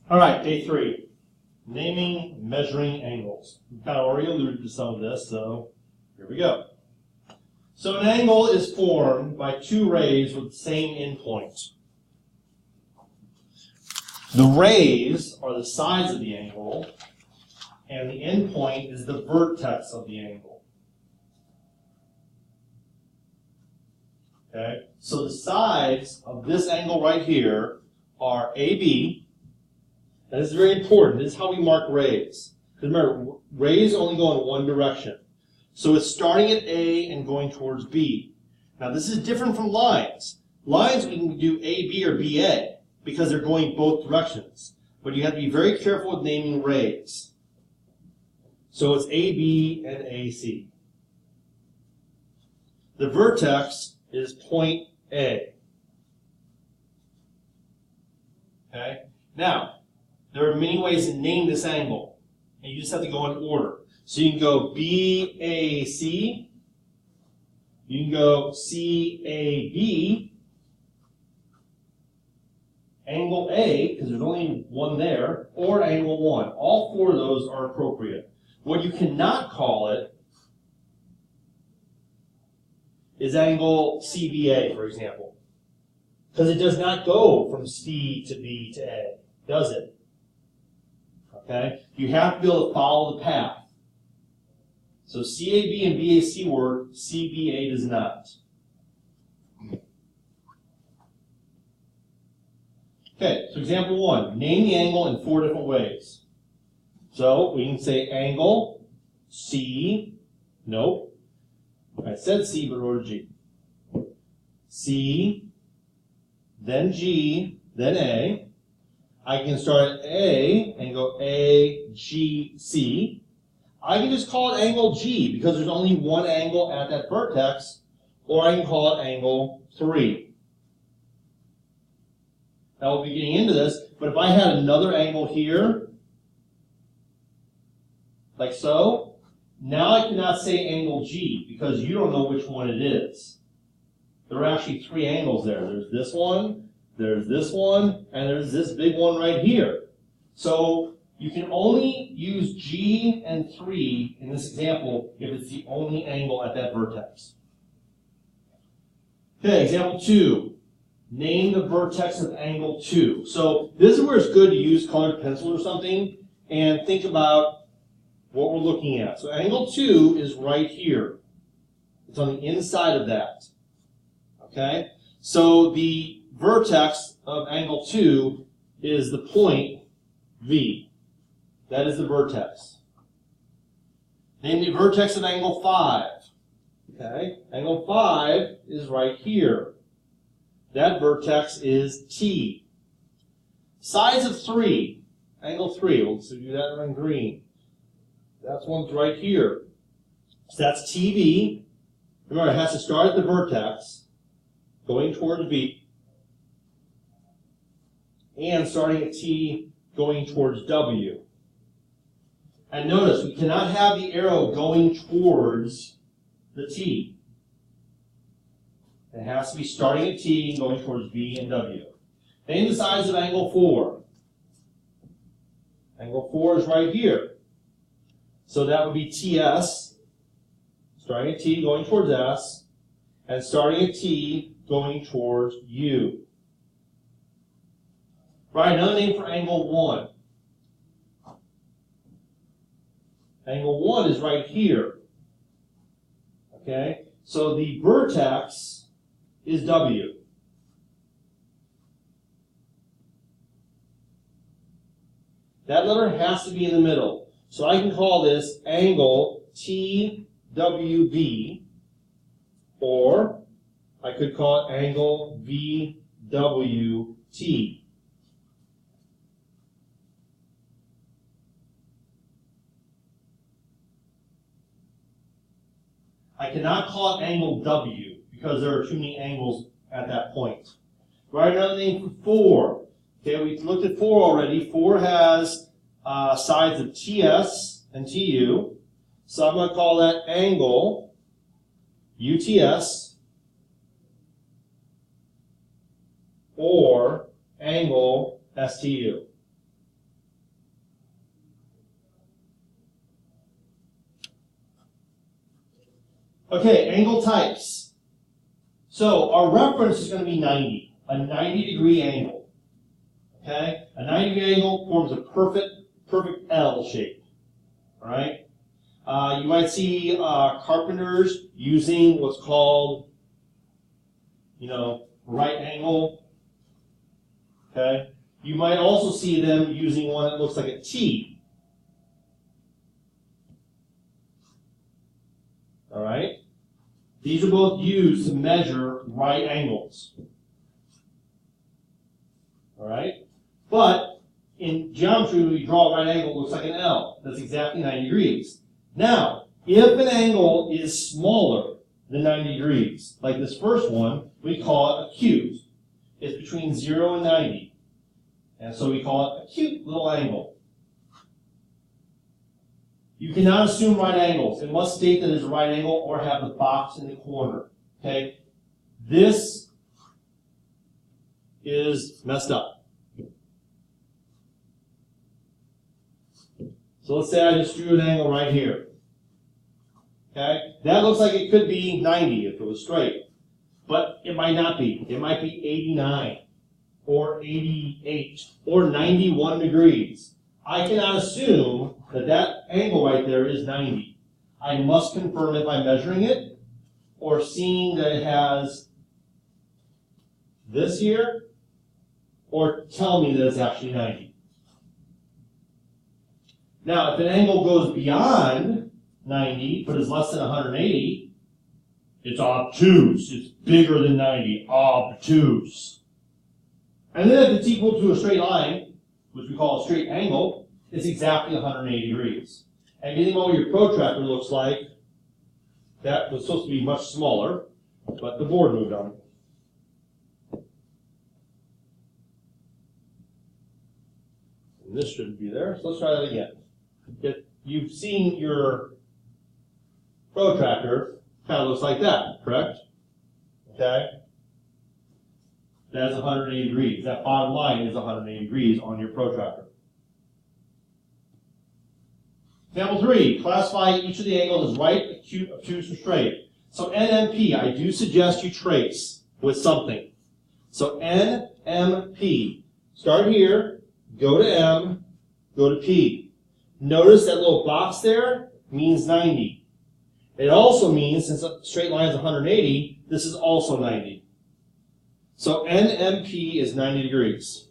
All right, day 3. Naming, measuring angles. We've kind of already alluded to some of this, so here we go. So an angle is formed by two rays with the same endpoint. The rays are the sides of the angle, and the endpoint is the vertex of the angle. Okay? So the sides of this angle right here are AB. And this is very important. This is how we mark rays. Because remember, rays only go in one direction. So it's starting at A and going towards B. Now this is different from lines. Lines we can do AB or BA because they're going both directions. But you have to be very careful with naming rays. So it's AB and AC. The vertex is point A. Okay? Now, there are many ways to name this angle, and you just have to go in order. So you can go BAC, you can go CAB, angle A, because there's only one there, or angle 1. All 4 of those are appropriate. What you cannot call it is angle CBA, for example, because it does not go from C to B to A, does it? Okay? You have to be able to follow the path. So CAB and BAC work, CBA does not. Okay, so example 1. Name the angle in 4 different ways. So we can say angle C, nope. I said C, but wrote G. C, then G, then A. I can start at A and go A, G, C. I can just call it angle G because there's only one angle at that vertex, or I can call it angle 3. Now we'll be getting into this, but if I had another angle here, like so, now I cannot say angle G because you don't know which one it is. There are actually 3 angles there. There's this one, there's this one, and there's this big one right here. So you can only use G and 3 in this example if it's the only angle at that vertex. Okay, example 2. Name the vertex of angle 2. So this is where it's good to use colored pencil or something and think about what we're looking at. So angle 2 is right here. It's on the inside of that. Okay? So the vertex of angle 2 is the point V. That is the vertex. Name the vertex of angle 5. Okay? Angle 5 is right here. That vertex is T. Sides of 3. Angle 3. We'll do that in green. That one's right here. So that's TV. Remember, it has to start at the vertex, going towards V, and starting at T, going towards W. And notice, we cannot have the arrow going towards the T. It has to be starting at T and going towards V and W. Name the sides of angle 4. Angle 4 is right here. So that would be TS, starting at T, going towards S, and starting at T, going towards U. Right, another name for angle 1. Angle 1 is right here. Okay? So the vertex is W. That letter has to be in the middle. So I can call this angle TWV, or I could call it angle VWT. I cannot call it angle W because there are too many angles at that point. Write another name for 4. Okay, we looked at 4 already. 4 has sides of TS and TU. So I'm going to call that angle UTS or angle STU. Okay, angle types. So our reference is going to be 90, a 90-degree angle. Okay, a 90-degree angle forms a perfect L shape. All right. You might see carpenters using what's called, right angle. Okay. You might also see them using one that looks like a T. All right. These are both used to measure right angles. All right. But in geometry, when we draw a right angle, it looks like an L. That's exactly 90 degrees. Now, if an angle is smaller than 90 degrees, like this first one, we call it acute. It's between 0 and 90. And so we call it a cute little angle. You cannot assume right angles. It must state that it's a right angle or have the box in the corner. Okay? This is messed up. So let's say I just drew an angle right here. Okay? That looks like it could be 90 if it was straight. But it might not be. It might be 89 or 88 or 91 degrees. I cannot assume that that angle right there is 90. I must confirm if I'm measuring it or seeing that it has this here or tell me that it's actually 90. Now, if an angle goes beyond 90 but is less than 180, it's obtuse. It's bigger than 90. Obtuse. And then if it's equal to a straight line, which we call a straight angle, it's exactly 180 degrees. And getting what your protractor looks like, that was supposed to be much smaller, but the board moved on. And this shouldn't be there, so let's try that again. You've seen your protractor kind of looks like that, correct? Okay? That's 180 degrees. That bottom line is 180 degrees on your protractor. Example 3, classify each of the angles as right, acute, obtuse, or straight. So NMP, I do suggest you trace with something. So NMP, start here, go to M, go to P. Notice that little box there means 90. It also means, since a straight line is 180, this is also 90. So NMP is 90 degrees.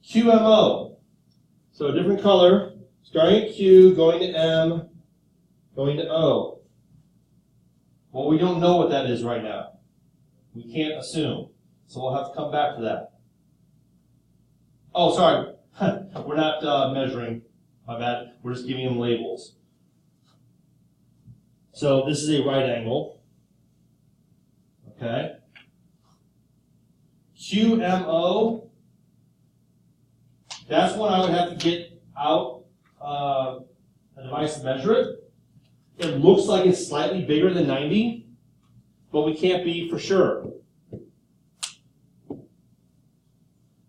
QMO. So a different color, starting at Q, going to M, going to O. Well, we don't know what that is right now. We can't assume. So we'll have to come back to that. Oh, sorry. We're not measuring. My bad. We're just giving them labels. So this is a right angle. Okay. QMO. That's when I would have to get out a device to measure it. It looks like it's slightly bigger than 90, but we can't be for sure.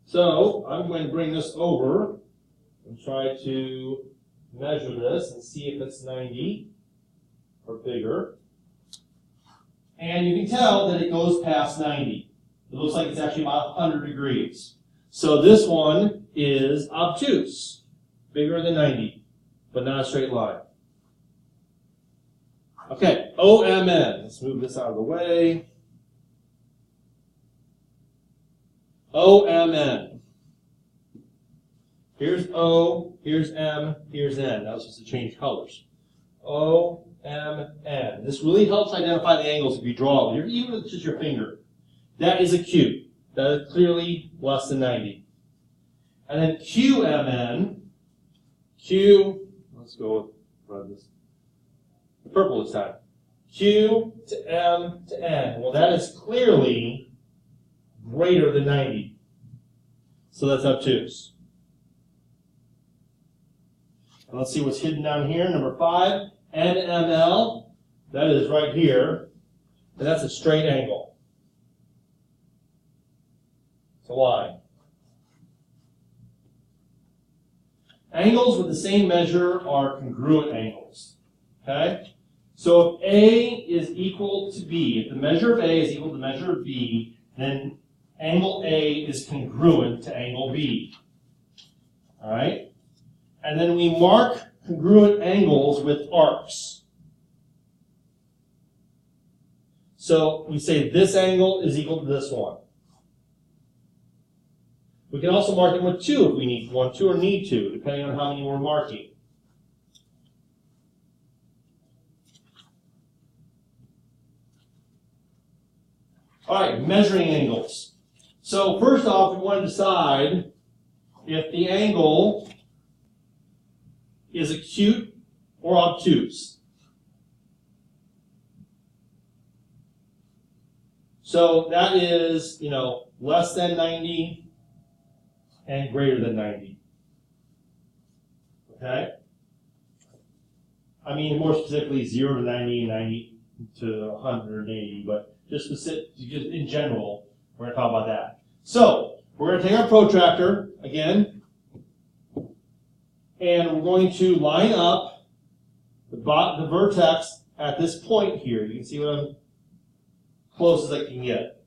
So I'm going to bring this over and try to measure this and see if it's 90 or bigger. And you can tell that it goes past 90. It looks like it's actually about 100 degrees. So this one is obtuse, bigger than 90, but not a straight line. Okay, OMN. Let's move this out of the way. OMN. Here's O, here's M, here's N. That was just to change colors. OMN. This really helps identify the angles if you draw it, even with just your finger. That is acute. That is clearly less than 90. And then QMN. Q, let's go with this. Purple this time. Q to M to N. Well, that is clearly greater than 90. So that's obtuse. And let's see what's hidden down here. Number 5, NML. That is right here. And that's a straight angle. It's a line. Angles with the same measure are congruent angles. Okay? So if A is equal to B, if the measure of A is equal to the measure of B, then angle A is congruent to angle B. All right? And then we mark congruent angles with arcs. So we say this angle is equal to this one. We can also mark it with 2 if we want to or need to, depending on how many we're marking. All right, measuring angles. So first off, we want to decide if the angle is acute or obtuse. So that is, less than 90 and greater than 90. Okay? I mean, more specifically, 0 to 90, 90 to 180, but just in general, we're going to talk about that. So, we're going to take our protractor, again, and we're going to line up the vertex at this point here. You can see what I'm close as I can get.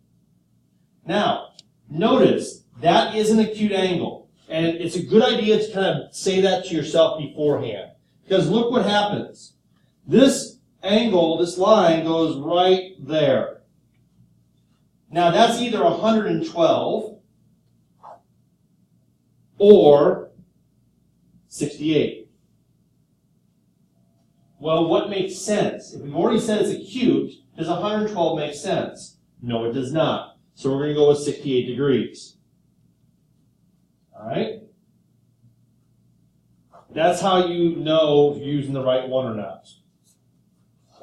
Now, notice that is an acute angle, and it's a good idea to kind of say that to yourself beforehand, because look what happens. This angle, this line goes right there. Now that's either 112 or 68. Well, what makes sense? If we've already said it's acute, does 112 make sense? No, it does not. So we're going to go with 68 degrees. All right? That's how you know if you're using the right one or not.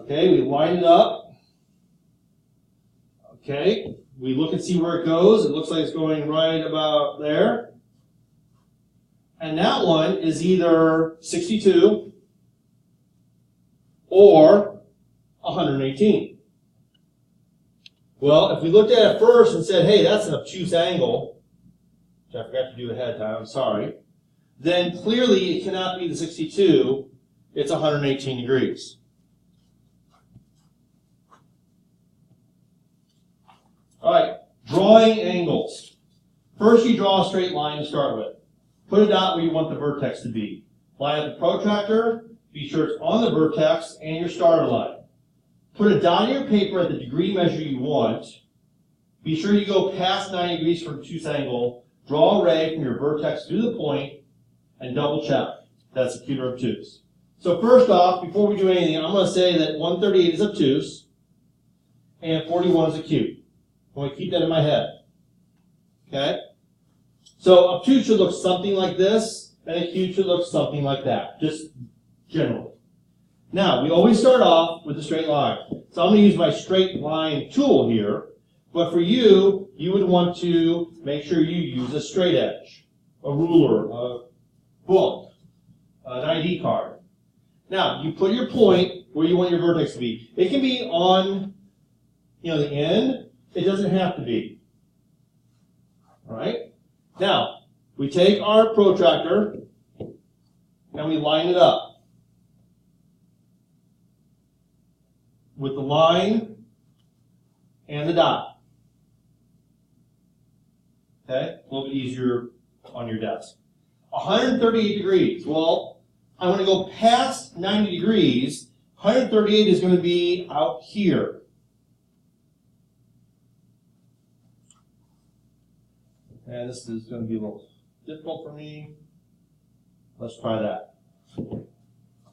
Okay, we line it up. Okay, we look and see where it goes. It looks like it's going right about there. And that one is either 62 or 118. Well, if we looked at it first and said, hey, that's an obtuse angle, which I forgot to do ahead of time, I'm sorry, then clearly it cannot be the 62, it's 118 degrees. All right, drawing angles. First, you draw a straight line to start with. Put a dot where you want the vertex to be. Line up the protractor, be sure it's on the vertex and your starter line. Put a dot on your paper at the degree measure you want. Be sure you go past 90 degrees for obtuse angle. Draw a ray from your vertex to the point and double check. That's acute or obtuse. So first off, before we do anything, I'm going to say that 138 is obtuse and 41 is acute. I want to keep that in my head. Okay? So obtuse should look something like this, and acute should look something like that, just generally. Now, we always start off with a straight line. So I'm going to use my straight line tool here, but for you, you would want to make sure you use a straight edge, a ruler, a book, an ID card. Now, you put your point where you want your vertex to be. It can be on, the end. It doesn't have to be. All right? Now, we take our protractor and we line it up with the line and the dot. Okay? A little bit easier on your desk. 138 degrees. Well, I'm going to go past 90 degrees. 138 is going to be out here. And this is going to be a little difficult for me. Let's try that.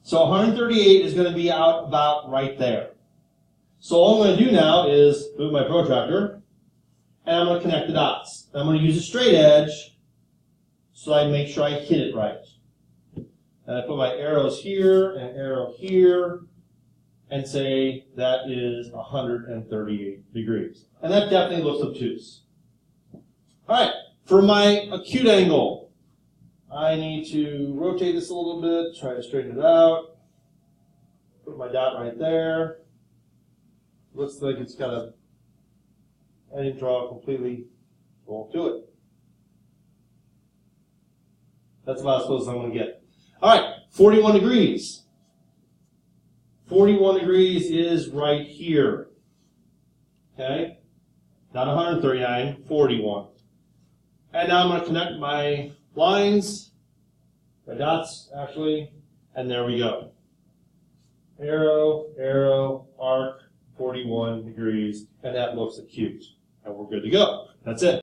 So 138 is going to be out about right there. So all I'm going to do now is move my protractor, and I'm going to connect the dots. I'm going to use a straight edge so I make sure I hit it right. And I put my arrows here and arrow here and say that is 138 degrees. And that definitely looks obtuse. All right. For my acute angle, I need to rotate this a little bit, try to straighten it out. Put my dot right there. Looks like it's got a, I didn't draw it completely, won't do it. That's about as close as I'm going to get. All right, 41 degrees. 41 degrees is right here. Okay? Not 139, 41. And now I'm going to connect my lines, my dots actually, and there we go. Arrow, arrow, arc, 41 degrees, and that looks acute. And we're good to go. That's it.